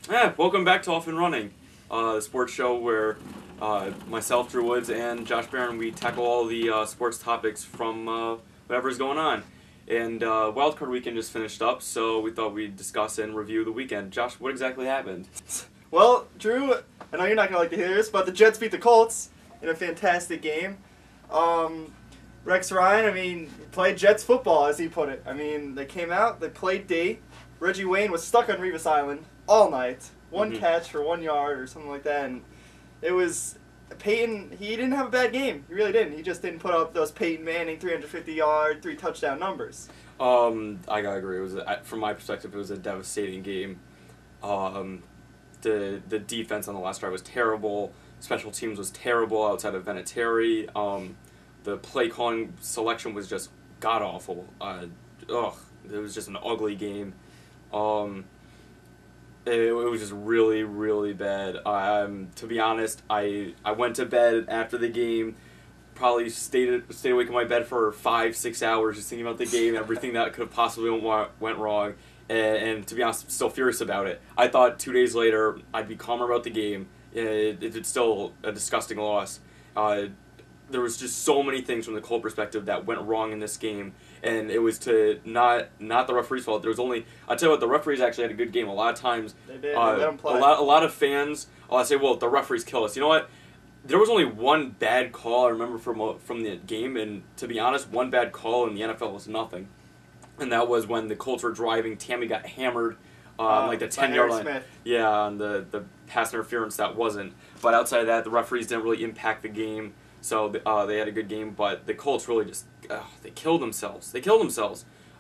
Yeah, welcome back to Off and Running, the sports show where myself, Drew Woods, and Josh Barron, we tackle all the sports topics from whatever's going on. And Wildcard Weekend just finished up, so we thought we'd discuss and review the weekend. Josh, what exactly happened? Well, Drew, I know you're not going to like to hear this, but the Jets beat the Colts in a fantastic game. Rex Ryan, played Jets football, as he put it. They came out, they played D. Reggie Wayne was stuck on Revis Island all night. One catch for 1 yard or something like that. And it was Peyton, he didn't have a bad game. He really didn't. He just didn't put up those Peyton Manning 350-yard, 3-touchdown numbers. I gotta agree. It was, from my perspective, it was a devastating game. The defense on the last drive was terrible. Special teams was terrible outside of Vinatieri. The play calling selection was just god awful. It was just an ugly game. It was just really, really bad. To be honest, I went to bed after the game. Probably stayed awake in my bed for 5-6 hours just thinking about the game, everything that could have possibly went wrong. And to be honest, I'm still furious about it. I thought 2 days later I'd be calmer about the game. It's still a disgusting loss. There was just so many things from the Colt perspective that went wrong in this game, and it was not the referee's fault. There was only, I'll tell you what, the referees actually had a good game. A lot of times, they did. They let them play. A lot of fans, say, well, the referees kill us. You know what? There was only one bad call I remember from the game, and to be honest, one bad call in the NFL was nothing. And that was when the Colts were driving. Tammy got hammered on the 10-yard line. Smith. Yeah, on the pass interference that wasn't. But outside of that, the referees didn't really impact the game. So they had a good game, but the Colts really just they killed themselves. They let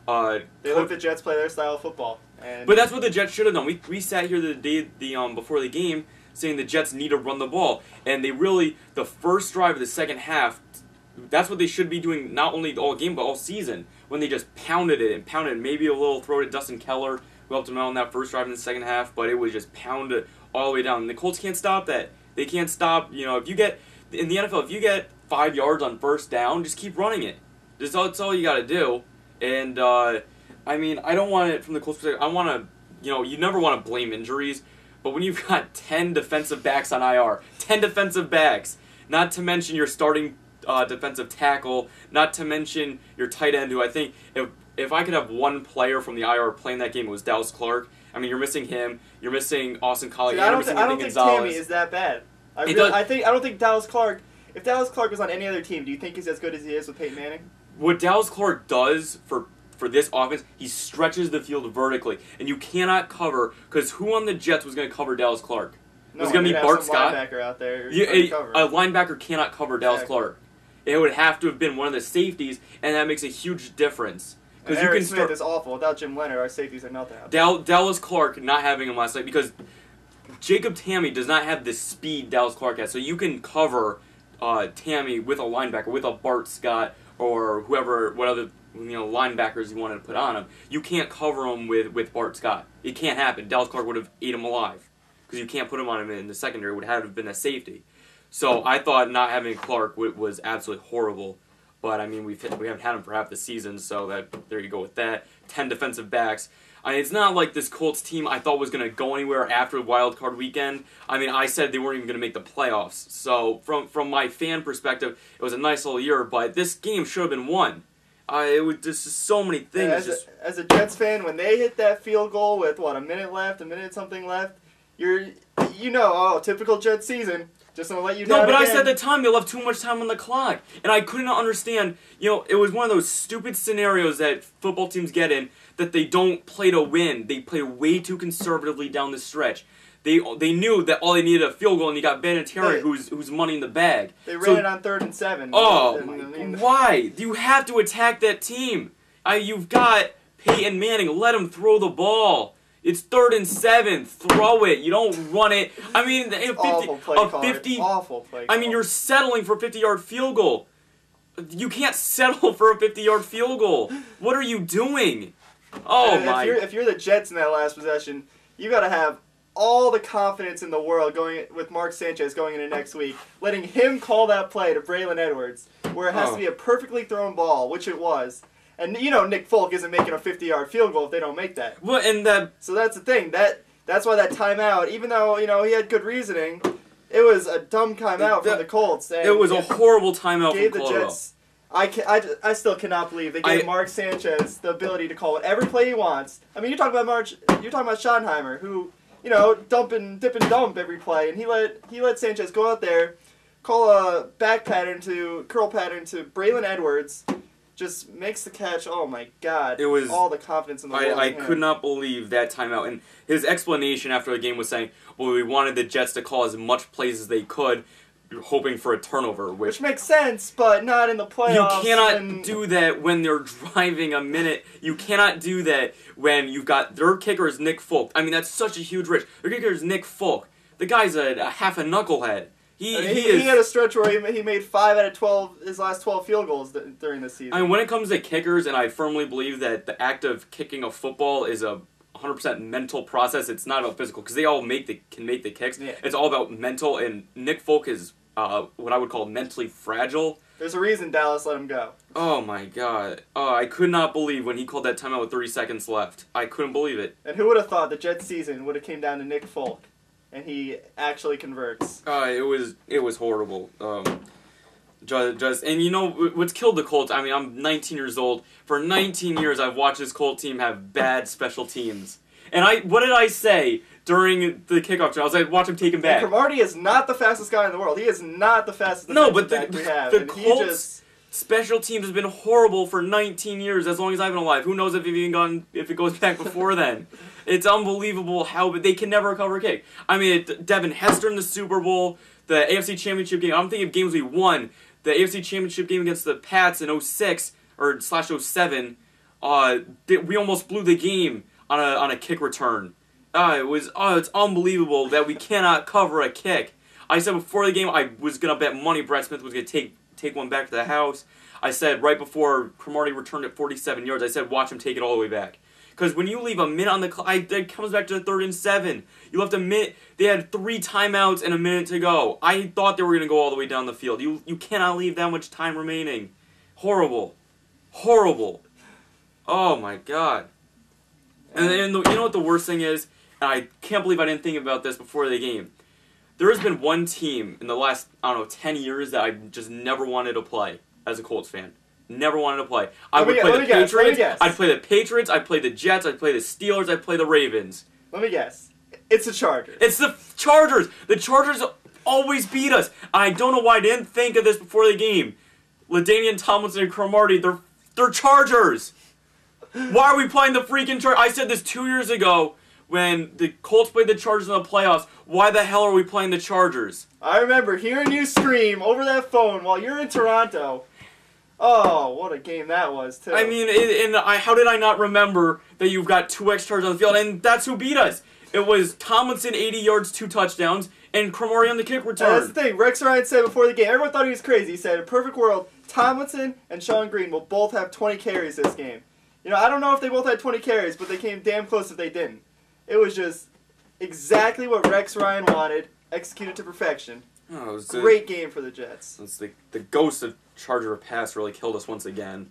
the Jets play their style of football. But that's what the Jets should have done. We sat here the day before the game saying the Jets need to run the ball, and the first drive of the second half, that's what they should be doing not only all game but all season, when they just pounded it, maybe a little throw to Dustin Keller who helped them out on that first drive in the second half, but it was just pounded all the way down. And the Colts can't stop that. They can't stop. If you get in the NFL, if you get 5 yards on first down, just keep running it. That's all you got to do. And I don't want it from the Colts perspective. I want to, you never want to blame injuries, but when you've got 10 defensive backs on IR, 10 defensive backs, not to mention your starting defensive tackle, not to mention your tight end, who I think if I could have one player from the IR playing that game, it was Dallas Clark. You're missing him. You're missing Austin Collie. I don't think Tammy is that bad. I don't think Dallas Clark. If Dallas Clark was on any other team, do you think he's as good as he is with Peyton Manning? What Dallas Clark does for this offense, he stretches the field vertically, and you cannot cover, because who on the Jets was going to cover Dallas Clark? No, it was going to be Bart Scott. Linebacker out there. A linebacker cannot cover Dallas Clark. It would have to have been one of the safeties, and that makes a huge difference. Because Eric Smith is awful. Without Jim Leonard, our safeties are nothing. Dallas Clark not having him last night, because Jacob Tammy does not have the speed Dallas Clark has, so you can cover Tammy with a linebacker, with a Bart Scott, or what other linebackers you wanted to put on him. You can't cover him with Bart Scott. It can't happen. Dallas Clark would have ate him alive, because you can't put him on him in the secondary. It would have been a safety. So I thought not having Clark was absolutely horrible. But we haven't had him for half the season, so there you go with that. 10 defensive backs. It's not like this Colts team I thought was going to go anywhere after Wild Card Weekend. I said they weren't even going to make the playoffs. So from my fan perspective, it was a nice little year, but this game should have been won. It was just so many things. As a Jets fan, when they hit that field goal with, a minute something left, typical Jets season. Just going to let you down. No, but again. I said at the time they left too much time on the clock. And I could not understand, it was one of those stupid scenarios that football teams get in, that they don't play to win. They play way too conservatively down the stretch. They knew that all they needed a field goal, and you got Vinatieri, who's money in the bag. They ran it on 3rd and 7. Why? You have to attack that team. You've got Peyton Manning. Let him throw the ball. It's 3rd and 7. Throw it. You don't run it. Awful play call. You're settling for a 50-yard field goal. You can't settle for a 50-yard field goal. What are you doing? If you're the Jets in that last possession, you got to have all the confidence in the world going with Mark Sanchez going into next week, letting him call that play to Braylon Edwards, where it has to be a perfectly thrown ball, which it was. And Nick Folk isn't making a 50-yard field goal if they don't make that. Well, so that's the thing. That that's why that timeout, even though he had good reasoning, it was a dumb timeout from the Colts. And it was a horrible timeout from Caldwell. Jets. I still cannot believe they gave Mark Sanchez the ability to call whatever play he wants. I mean, you're talking about Schottenheimer, who dip and dump every play, and he let Sanchez go out there, call a curl pattern to Braylon Edwards, just makes the catch. Oh my God! It was all the confidence in the world. I could not believe that timeout, and his explanation after the game was saying, "Well, we wanted the Jets to call as much plays as they could, hoping for a turnover," which makes sense, but not in the playoffs. You cannot do that when they're driving a minute. You cannot do that when you've got their kicker is Nick Folk. I mean, that's such a huge risk. Their kicker is Nick Folk. The guy's a half a knucklehead. He had a stretch where he made 5 out of 12 his last 12 field goals during the season. I mean, when it comes to kickers, and I firmly believe that the act of kicking a football is a 100% mental process. It's not about physical, because they all can make the kicks. Yeah. It's all about mental, and Nick Folk is what I would call mentally fragile. There's a reason Dallas let him go. Oh my God. I could not believe when he called that timeout with 30 seconds left. I couldn't believe it. And who would have thought the Jets season would have came down to Nick Folk, and he actually converts. It was horrible. And what's killed the Colts? I mean, I'm 19 years old. For 19 years, I've watched this Colt team have bad special teams. And what did I say during the kickoff drill? I was like, watch him take him back. Cromartie is not the fastest guy in the world. He is not the fastest back we have. The Colts special teams has been horrible for 19 years, as long as I've been alive. Who knows if it goes back before then. It's unbelievable how they can never recover a kick. I mean, Devin Hester in the Super Bowl, the AFC Championship game. I'm thinking of games we won. The AFC Championship game against the Pats in 06 or /07. We almost blew the game on a kick return. It's unbelievable that we cannot cover a kick. I said before the game I was gonna bet money Brett Smith was gonna take one back to the house. I said right before Cromartie returned at 47 yards, I said watch him take it all the way back. Because when you leave a minute on the clock, it comes back to 3rd and 7. You left a minute. They had 3 timeouts and a minute to go. I thought they were going to go all the way down the field. You cannot leave that much time remaining. Horrible. Horrible. Oh, my God. And you know what the worst thing is? And I can't believe I didn't think about this before the game. There has been one team in the last, 10 years that I just never wanted to play as a Colts fan. Never wanted to play. I would play the Patriots. I'd play the Patriots. I'd play the Jets. I'd play the Steelers. I'd play the Ravens. Let me guess. It's the Chargers. It's the Chargers. The Chargers always beat us. I don't know why I didn't think of this before the game. LaDainian Tomlinson and Cromartie, they're Chargers. Why are we playing the freaking Chargers? I said this 2 years ago when the Colts played the Chargers in the playoffs. Why the hell are we playing the Chargers? I remember hearing you scream over that phone while you're in Toronto. Oh, what a game that was, too. I mean, how did I not remember that you've got 2 Chargers on the field, and that's who beat us. It was Tomlinson, 80 yards, 2 touchdowns, and Cromartie on the kick return. That's the thing. Rex Ryan said before the game, everyone thought he was crazy. He said, in a perfect world, Tomlinson and Sean Green will both have 20 carries this game. I don't know if they both had 20 carries, but they came damn close if they didn't. It was just exactly what Rex Ryan wanted, executed to perfection. Oh, it was great game for the Jets. It's the ghost of Charger pass really killed us once again.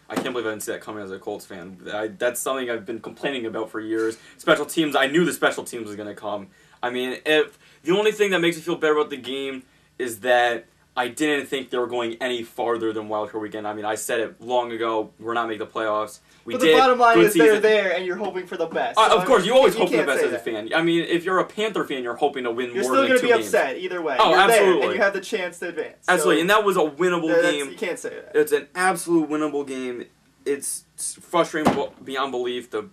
I can't believe I didn't see that coming as a Colts fan. That's something I've been complaining about for years. Special teams, I knew the special teams was going to come. I mean, if the only thing that makes me feel better about the game is that I didn't think they were going any farther than Wild Card Weekend. I mean, I said it long ago. We're not making the playoffs. But the bottom line is they're there, and you're hoping for the best. Of course, you always hope for the best as a fan. I mean, if you're a Panther fan, you're hoping to win more than 2 games. You're still going to be upset either way. Oh, you're absolutely. There, and you have the chance to advance. Absolutely, and that was a winnable game. You can't say that. It's an absolute winnable game. It's frustrating beyond belief. The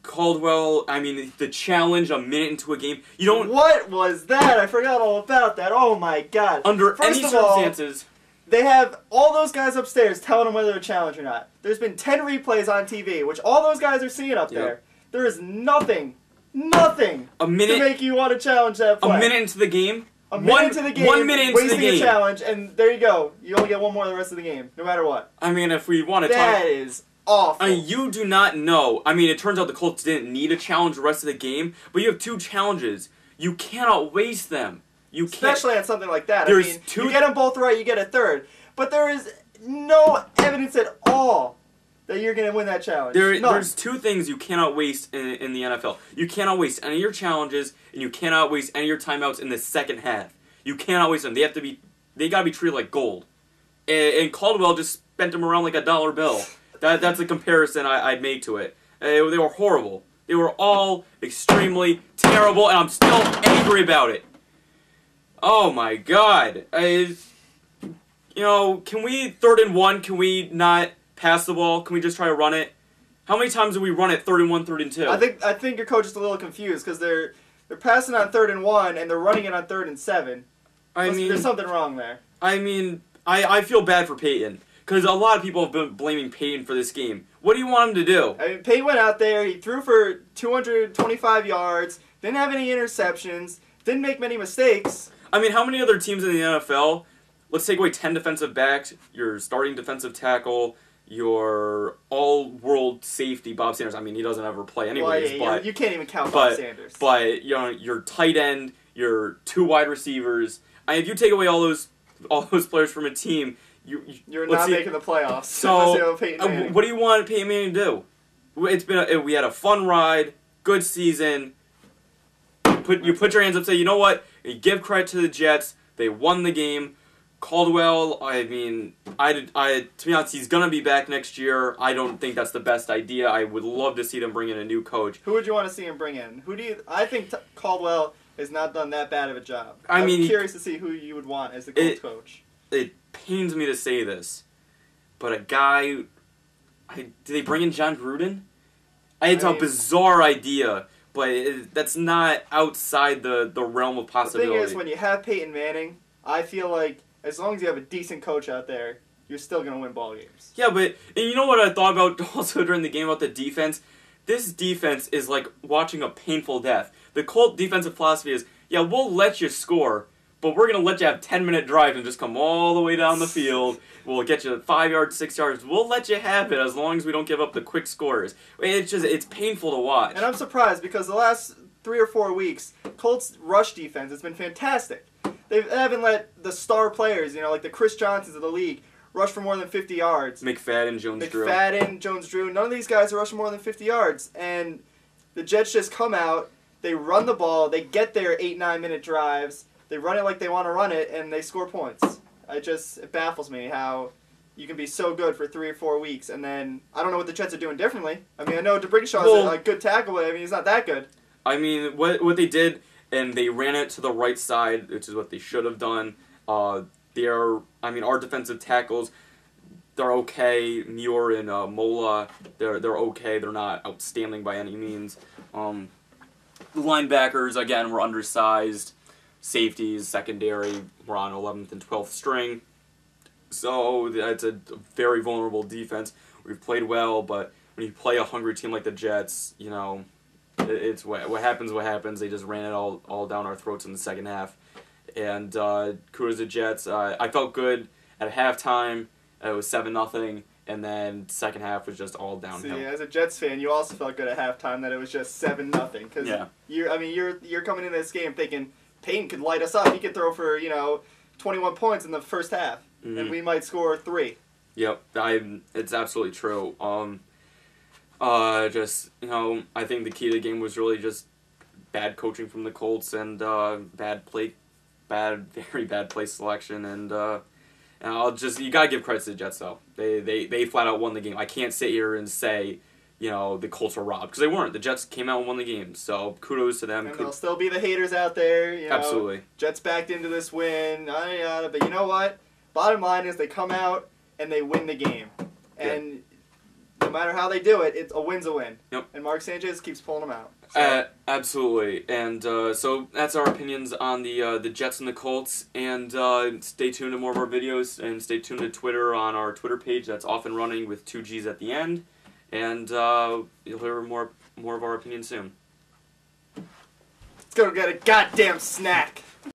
Caldwell, I mean, the challenge a minute into a game. You don't. What was that? I forgot all about that. Oh my God. Under any circumstances. They have all those guys upstairs telling them whether they're challenged or not. There's been 10 replays on TV, which all those guys are seeing up there. There is nothing to make you want to challenge that play. A minute into the game. A minute into the game. 1 minute into the game. Wasting a challenge, and there you go. You only get one more the rest of the game, no matter what. I mean, if we want to talk... That is awful. I mean, you do not know. I mean, it turns out the Colts didn't need a challenge the rest of the game, but you have 2 challenges. You cannot waste them. You can't. Especially on something like that. I mean, you get them both right, you get a third. But there is no evidence at all that you're going to win that challenge. There's two things you cannot waste in the NFL. You cannot waste any of your challenges, and you cannot waste any of your timeouts in the second half. You cannot waste them. They got to be treated like gold. And Caldwell just spent them around like a dollar bill. That's a comparison I'd make to it. They were horrible. They were all extremely terrible, and I'm still angry about it. Oh my God. Can we 3rd and 1? Can we not pass the ball? Can we just try to run it? How many times do we run it 3rd and 1, 3rd and 2? I think your coach is a little confused because they're passing on 3rd and 1 and they're running it on 3rd and 7. There's something wrong there. I feel bad for Peyton because a lot of people have been blaming Peyton for this game. What do you want him to do? Peyton went out there. He threw for 225 yards. Didn't have any interceptions. Didn't make many mistakes. How many other teams in the NFL? Let's take away 10 defensive backs, your starting defensive tackle, your all-world safety, Bob Sanders. He doesn't ever play anyways. But you can't even count Bob Sanders. But your tight end, your 2 wide receivers. If you take away all those players from a team, you're not making the playoffs. So what do you want Peyton Manning to do? We had a fun ride, good season. You put your hands up, say, you know what? You give credit to the Jets. They won the game. Caldwell, to be honest, he's gonna be back next year. I don't think that's the best idea. I would love to see them bring in a new coach. Who would you want to see him bring in? I think Caldwell has not done that bad of a job. I'm curious to see who you would want as the Colts coach. It pains me to say this, but a guy. Did they bring in John Gruden? It's a bizarre idea, but that's not outside the realm of possibility. The thing is, when you have Peyton Manning, I feel like as long as you have a decent coach out there, you're still going to win ball games. Yeah, and you know what I thought about also during the game about the defense? This defense is like watching a painful death. The Colt defensive philosophy is, yeah, we'll let you score, but we're going to let you have 10-minute drives and just come all the way down the field. We'll get you 5 yards, 6 yards. We'll let you have it as long as we don't give up the quick scores. It's painful to watch. And I'm surprised because the last 3 or 4 weeks, Colts' rush defense has been fantastic. They haven't let the star players, like the Chris Johnsons of the league, rush for more than 50 yards. McFadden, Jones-Drew. Jones-Drew. None of these guys are rushing more than 50 yards. And the Jets just come out, they run the ball, they get their 8-9-minute drives, they run it like they want to run it, and they score points. It baffles me how you can be so good for 3 or 4 weeks, and then I don't know what the Jets are doing differently. I know DeBrickashaw is a good tackle, but he's not that good. What they did, and they ran it to the right side, which is what they should have done. Our defensive tackles, they're okay. Muir and Mola, they're okay. They're not outstanding by any means. The linebackers, again, were undersized. Safeties, secondary, we're on 11th and 12th string. So it's a very vulnerable defense. We've played well, but when you play a hungry team like the Jets, it's what happens. They just ran it all down our throats in the second half. And kudos to Jets. I felt good at halftime. It was 7-0, and then second half was just all downhill. See, as a Jets fan, you also felt good at halftime that it was just 7-0 because you're coming into this game thinking Payton could light us up. He could throw for 21 points in the first half, and we might score 3. Yep, it's absolutely true. I think the key to the game was really just bad coaching from the Colts and very bad play selection. And you gotta give credit to the Jets though. They flat out won the game. I can't sit here and say the Colts were robbed because they weren't. The Jets came out and won the game. So kudos to them. And there'll still be the haters out there. Absolutely. Jets backed into this win. Yada yada. But you know what? Bottom line is they come out and they win the game. And no matter how they do it, a win's a win. Yep. And Mark Sanchez keeps pulling them out. So. Absolutely. And so that's our opinions on the Jets and the Colts. And stay tuned to more of our videos. And stay tuned to Twitter on our Twitter page. That's off and running with 2 G's at the end. And you'll hear more of our opinions soon. Let's go get a goddamn snack.